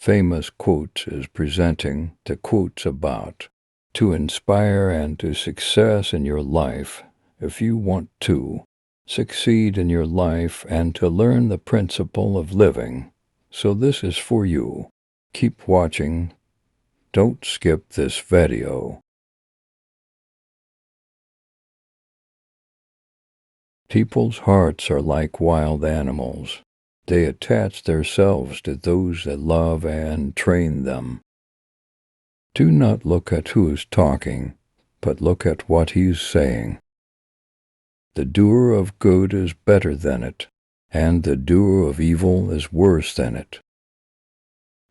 famous quotes is presenting the quotes about to inspire and to success in your life if you want to succeed in your life and to learn the principle of living. So this is for you. Keep watching. Don't skip this video. People's hearts are like wild animals. They attach themselves to those that love and train them. Do not look at who is talking, but look at what he is saying. The doer of good is better than it, and the doer of evil is worse than it.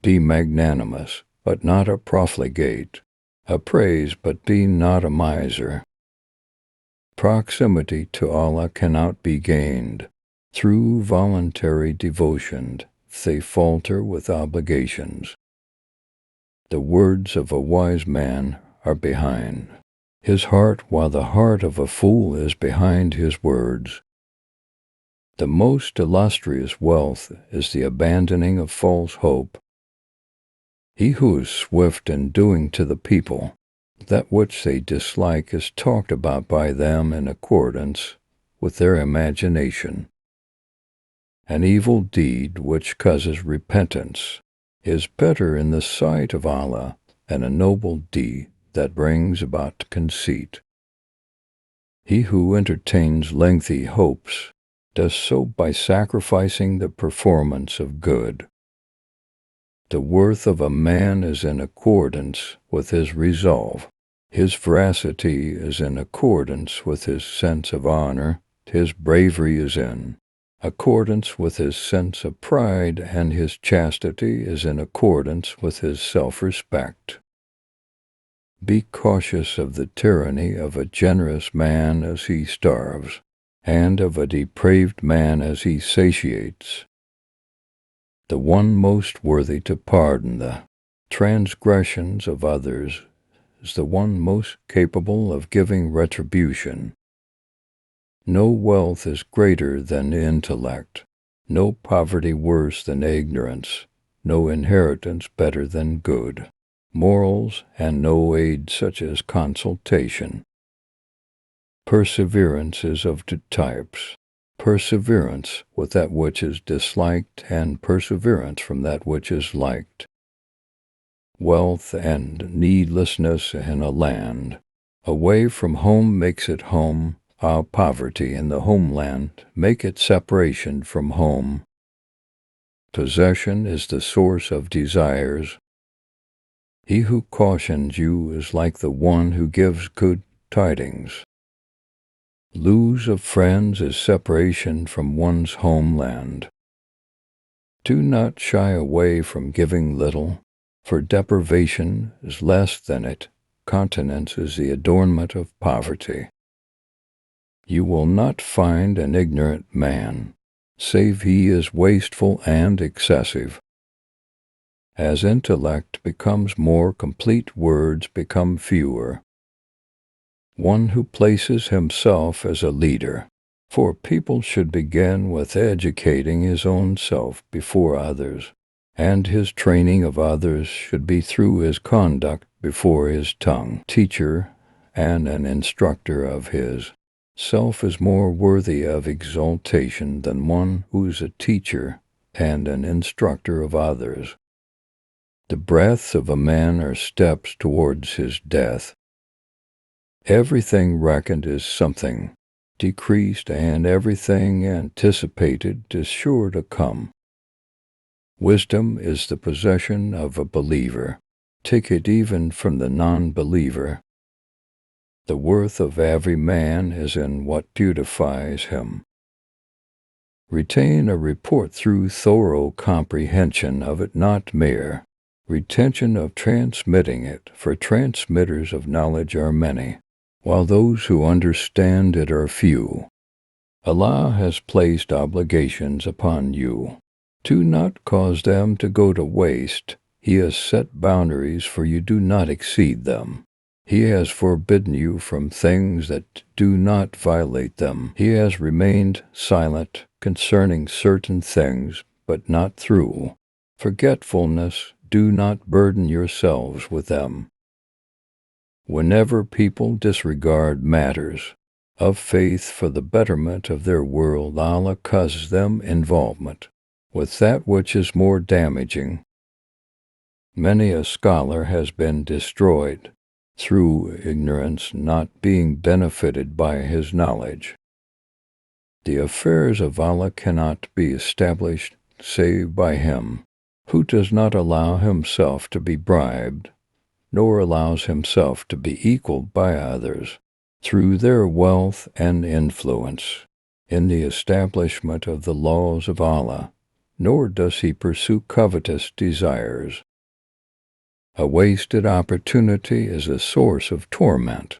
Be magnanimous, but not a profligate. Appraise, but be not a miser. Proximity to Allah cannot be gained through voluntary devotion. They falter with obligations. The words of a wise man are behind his heart, while the heart of a fool is behind his words. The most illustrious wealth is the abandoning of false hope. He who is swift in doing to the people that which they dislike is talked about by them in accordance with their imagination. An evil deed which causes repentance is better in the sight of Allah than a noble deed that brings about conceit. He who entertains lengthy hopes does so by sacrificing the performance of good. The worth of a man is in accordance with his resolve. His veracity is in accordance with his sense of honor. His bravery is in accordance with his sense of pride, and his chastity is in accordance with his self-respect. Be cautious of the tyranny of a generous man as he starves, and of a depraved man as he satiates. The one most worthy to pardon the transgressions of others is the one most capable of giving retribution. No wealth is greater than intellect, no poverty worse than ignorance, no inheritance better than good morals, and no aid such as consultation. Perseverance is of two types: perseverance with that which is disliked, and perseverance from that which is liked. Wealth and needlessness in a land away from home makes it home, while poverty in the homeland make it separation from home. Possession is the source of desires. He who cautions you is like the one who gives good tidings. Lose of friends is separation from one's homeland. Do not shy away from giving little, for deprivation is less than it. Continence is the adornment of poverty. You will not find an ignorant man, save he is wasteful and excessive. As intellect becomes more complete, words become fewer. One who places himself as a leader, for people should begin with educating his own self before others, and his training of others should be through his conduct before his tongue. Teacher and an instructor of his self is more worthy of exaltation than one who is a teacher and an instructor of others. The breaths of a man are steps towards his death. Everything reckoned is something decreased, and everything anticipated is sure to come. Wisdom is the possession of a believer. Take it even from the non-believer. The worth of every man is in what beautifies him. Retain a report through thorough comprehension of it, not mere retention of transmitting it, for transmitters of knowledge are many, while those who understand it are few. Allah has placed obligations upon you. Do not cause them to go to waste. He has set boundaries, for you do not exceed them. He has forbidden you from things that do not violate them. He has remained silent concerning certain things, but not through forgetfulness. Do not burden yourselves with them. Whenever people disregard matters of faith for the betterment of their world, Allah causes them involvement with that which is more damaging. Many a scholar has been destroyed through ignorance, not being benefited by his knowledge. The affairs of Allah cannot be established save by him who does not allow himself to be bribed, nor allows himself to be equaled by others through their wealth and influence in the establishment of the laws of Allah, nor does he pursue covetous desires. A wasted opportunity is a source of torment.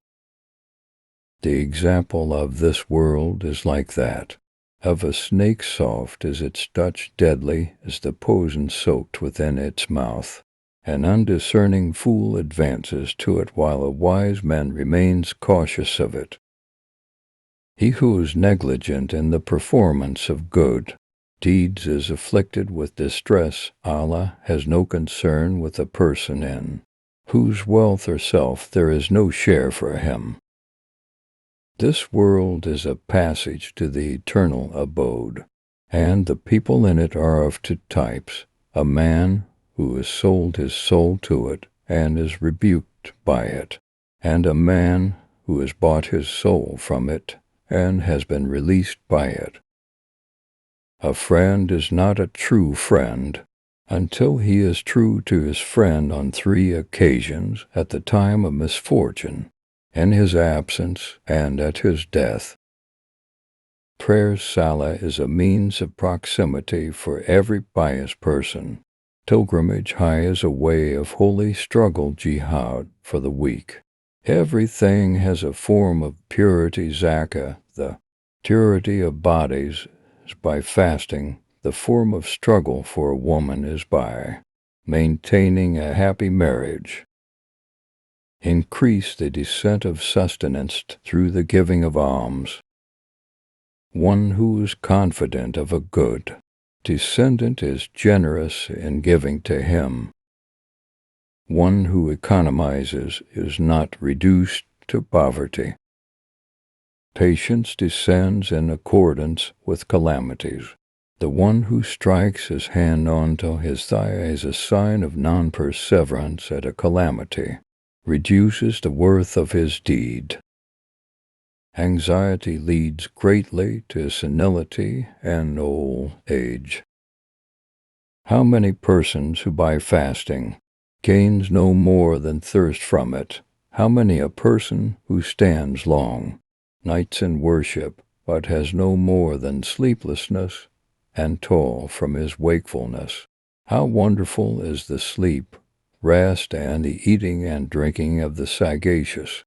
The example of this world is like that of a snake, soft as its touch, deadly as the poison soaked within its mouth. An undiscerning fool advances to it, while a wise man remains cautious of it. He who is negligent in the performance of good deeds is afflicted with distress. Allah has no concern with a person in whose wealth or self there is no share for him. This world is a passage to the eternal abode, and the people in it are of two types: a man who has sold his soul to it and is rebuked by it, and a man who has bought his soul from it and has been released by it. A friend is not a true friend until he is true to his friend on 3 occasions: at the time of misfortune, in his absence, and at his death. Prayer salah is a means of proximity for every pious person. Pilgrimage high is a way of holy struggle, jihad for the weak. Everything has a form of purity. Zakah, the purity of bodies, is by fasting. The form of struggle for a woman is by maintaining a happy marriage. Increase the descent of sustenance through the giving of alms. One who is confident of a good descendant is generous in giving to him. One who economizes is not reduced to poverty. Patience descends in accordance with calamities. The one who strikes his hand onto his thigh is a sign of non-perseverance at a calamity, reduces the worth of his deed. Anxiety leads greatly to senility and old age. How many persons who by fasting gains no more than thirst from it? How many a person who stands long nights in worship but has no more than sleeplessness and toil from his wakefulness? How wonderful is the sleep, rest, and the eating and drinking of the sagacious!